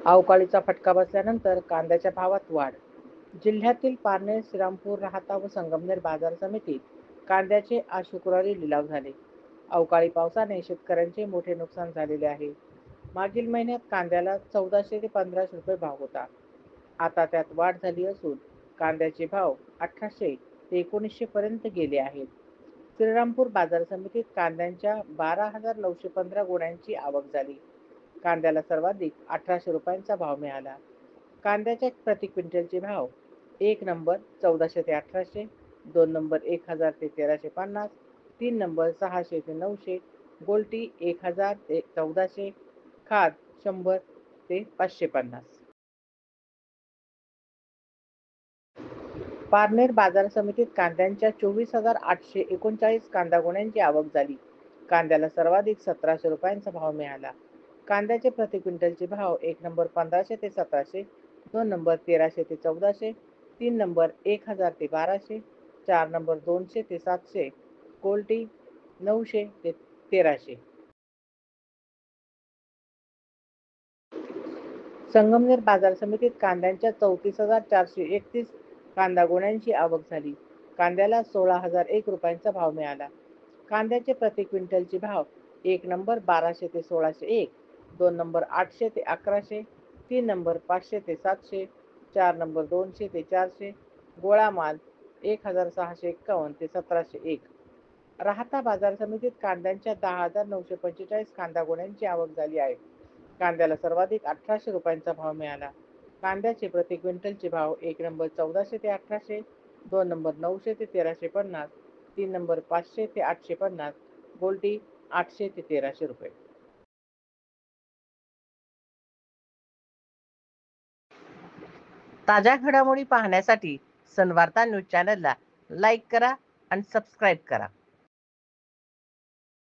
अवकाळीचा फटका बसल्यानंतर कांद्याच्या भावात वाढ. जिल्ह्यातील पारनेर, श्रीरामपूर, राहाता व संगमनेर बाजार समितीत कांद्याचे आज शुक्रवारी लिलाव झाले. अवकाळी पावसाने शेतकऱ्यांचे मोठे नुकसान झालेले आहे. मागील महिन्यात कांद्याला 1400 ते 1500 रुपये भाव होता. आता त्यात वाढ झाली असून कांद्याचे भाव 1800 ते 1900 पर्यंत गेले आहेत. श्रीरामपूर बाजार समितीत कांद्यांच्या 12,915 गोण्यांची आवक झाली. कांद्याला सर्वाधिक 1800 रुपयांचा भाव मिळाला. कांद्याच्या प्रति क्विंटलचे भाव: 1 नंबर 1400 ते 1800, 2 नंबर 1000 ते 1350, 3 नंबर 600 ते 900, गोल्टी 1000 ते 1400, खाद 100 ते 550. पारनेर बाजार समितीत कांद्यांच्या 24,839 कांदा गोण्यांची आवक झाली. कांद्याला सर्वाधिक 1700 रुपयांचा भाव मिळाला. कांद्याचे प्रति क्विंटलचे भाव: 1 नंबर 1500 ते 1700, 2 नंबर 1300 ते 1400, 3 नंबर 1000 ते 1200, 4 नंबर 200 ते 700, गोल्टी 900 ते 1300. संगमनेर बाजार समितीत कांद्यांच्या 34,431 कांदा गोण्यांची आवक झाली. कांद्याला 16,001 रुपयांचा भाव मिळाला. कांद्याचे प्रति क्विंटलचे भाव: 1 नंबर 1200 ते 1601, 2 नंबर 800 ते 1100, 3 नंबर 500 ते 700, 4 नंबर 200 ते 400, गोळा माल 1651 ते 1701. राहाता बाजार समितीत कांद्यांच्या 10,945 कांदा गोण्यांची आवक झाली आहे. कांद्याला सर्वाधिक 1800 रुपयांचा भाव मिळाला. कांद्याचे प्रति क्विंटलचे भाव: 1 नंबर 1400 ते 1800, 2 नंबर 900 ते 1350, 3 नंबर 500 ते 850, गोल्टी 800 ते 1300 रुपये. ताज्या घडामोडी पाहण्यासाठी सनवार्ता न्यूज चॅनलला लाईक करा आणि सबस्क्राईब करा.